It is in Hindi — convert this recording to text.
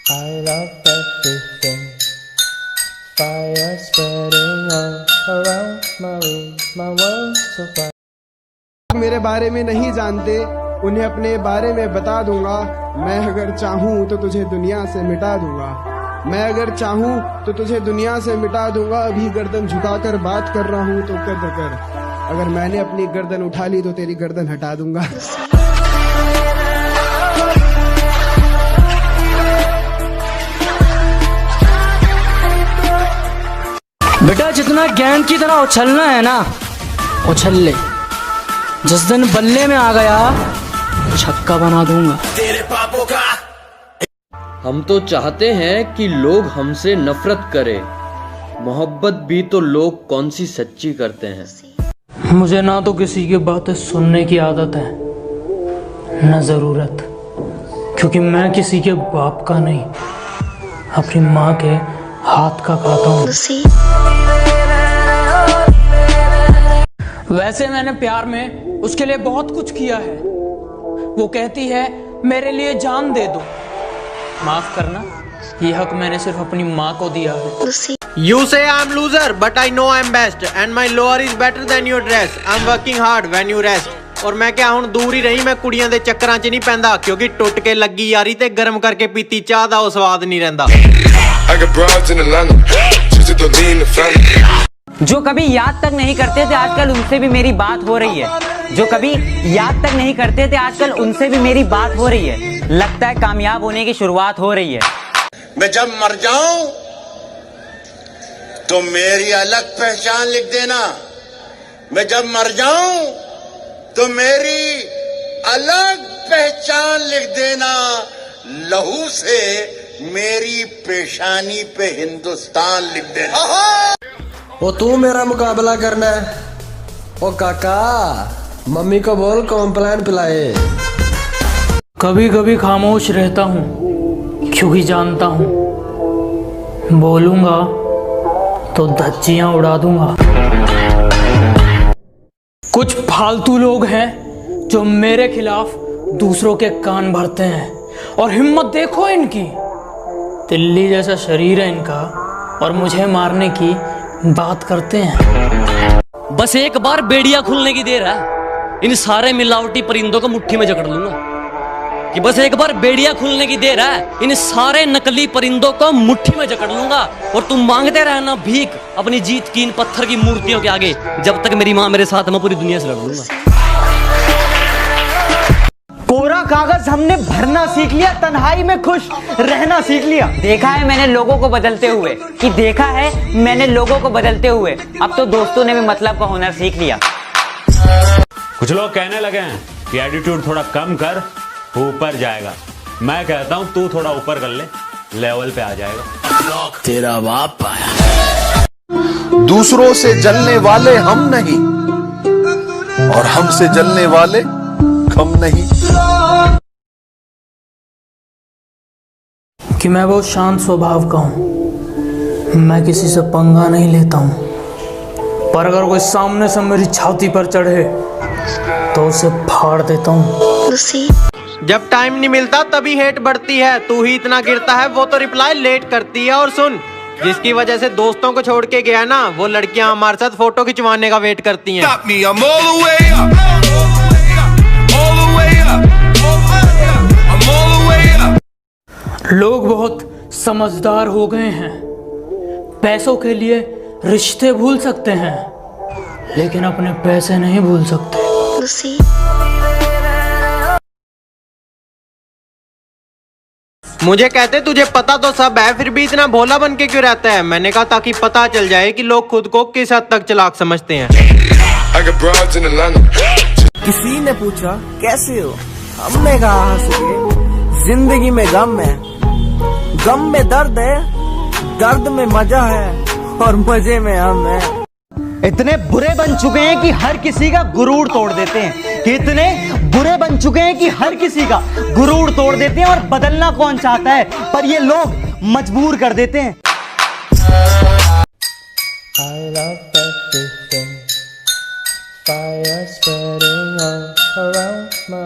I love everything. Fire spreading all around my room. My world's so bright. मेरे बारे में नहीं जानते, उन्हें अपने बारे में बता दूंगा। मैं अगर चाहूँ तो तुझे दुनिया से मिटा दूंगा। मैं अगर चाहूँ तो तुझे दुनिया से मिटा दूंगा। अभी गर्दन झुकाकर बात कर रहा हूँ तो कद्र कर। अगर मैंने अपनी गर्दन उठा ली तो तेरी गर्दन हटा दूंगा। बेटा जितना गेंद की तरह उछलना है ना, उछल ले। जिस दिन बल्ले में आ गया, छक्का बना दूंगा तेरे पापों का। हम तो चाहते हैं कि लोग हमसे नफरत करें, मोहब्बत भी तो लोग कौन सी सच्ची करते हैं। मुझे ना तो किसी की बातें सुनने की आदत है, न जरूरत, क्योंकि मैं किसी के बाप का नहीं, अपनी माँ के हाथ का खाता हूँ। वैसे मैंने प्यार में उसके लिए बहुत कुछ किया है। वो कहती है मेरे लिए जान दे दो। माफ करना, ये हक मैंने सिर्फ अपनी माँ को दिया है। You say I'm loser, but I know I'm best, and my lower is better than your dress. I'm working hard when you rest. और मैं क्या ਹੁਣ दूर ही रही, मैं ਕੁੜੀਆਂ ਦੇ ਚੱਕਰਾਂ 'ਚ ਨਹੀਂ ਪੈਂਦਾ, ਕਿਉਂਕਿ ਟੁੱਟ ਕੇ ਲੱਗੀ ਯਾਰੀ ਤੇ ਗਰਮ ਕਰਕੇ ਪੀਤੀ ਚਾਹ ਦਾ ਉਹ ਸਵਾਦ ਨਹੀਂ ਰਹਿੰਦਾ। जो कभी याद तक नहीं करते थे आजकल उनसे भी मेरी बात हो रही है। जो कभी याद तक नहीं करते थे आजकल उनसे भी मेरी बात हो रही है। लगता है कामयाब होने की शुरुआत हो रही है। मैं जब मर जाऊं तो मेरी अलग पहचान लिख देना। मैं जब मर जाऊं तो मेरी अलग पहचान लिख देना। लहू से मेरी पेशानी पे हिंदुस्तान लिख देना। वो तू मेरा मुकाबला करना है? ओ काका, मम्मी को बोल कॉम्प्लान पिलाए। कभी कभी खामोश रहता हूँ, क्योंकि जानता हूँ बोलूंगा तो धज्जियां उड़ा दूंगा। कुछ फालतू लोग हैं जो मेरे खिलाफ दूसरों के कान भरते हैं, और हिम्मत देखो इनकी। तिल्ली जैसा शरीर है इनका, और मुझे मारने की बात करते हैं। बस एक बार बेड़िया खुलने की देर है, इन सारे मिलावटी परिंदों को मुट्ठी में जकड़ लूंगा। कि बस एक बार बेड़िया खुलने की देर है, इन सारे नकली परिंदों को मुट्ठी में जकड़ लूंगा। और तुम मांगते रहना भीख अपनी जीत की इन पत्थर की मूर्तियों के आगे, जब तक मेरी माँ मेरे साथ, मैं पूरी दुनिया से लड़ लूंगा। कोरा कागज हमने भरना सीख लिया, तन्हाई में खुश रहना सीख लिया। देखा है मैंने लोगों को बदलते हुए, कि देखा है मैंने लोगों को बदलते हुए। अब तो दोस्तों ने भी मतलब का होना सीख लिया। कुछ लोग कहने लगे हैं कि एटीट्यूड थोड़ा कम कर, ऊपर जाएगा। मैं कहता हूं तू थोड़ा ऊपर कर ले, लेवल पे आ जाएगा। तेरा बाप आया। दूसरों से जलने वाले हम नहीं, और हमसे जलने वाले हम नहीं। कि मैं बहुत शांत स्वभाव का हूँ, मैं किसी से पंगा नहीं लेता हूँ। पर अगर कोई सामने से मेरी छाती पर चढ़े तो उसे फाड़ देता हूँ। जब टाइम नहीं मिलता तभी हेट बढ़ती है, तू ही इतना गिरता है वो तो रिप्लाई लेट करती है। और सुन, जिसकी वजह से दोस्तों को छोड़ के गया ना, वो लड़कियां हमारे साथ फोटो खिंचवाने का वेट करती हैं। लोग बहुत समझदार हो गए हैं, पैसों के लिए रिश्ते भूल सकते हैं, लेकिन अपने पैसे नहीं भूल सकते। मुझे कहते तुझे पता तो सब है, फिर भी इतना भोला बन के क्यों रहता है? मैंने कहा ताकि पता चल जाए कि लोग खुद को किस हद तक चालाक समझते हैं। किसी ने पूछा कैसे हो, हमने कहा हंस के। जिंदगी में गम है, गम में दर्द है, दर्द में मजा है, और मजे में हम है। इतने बुरे बन चुके हैं कि हर किसी का गुरूर तोड़ देते हैं। कि इतने बुरे बन चुके हैं कि हर किसी का गुरूर तोड़ देते हैं, और बदलना कौन चाहता है, पर ये लोग मजबूर कर देते हैं। I love everything. Fire spreading all around my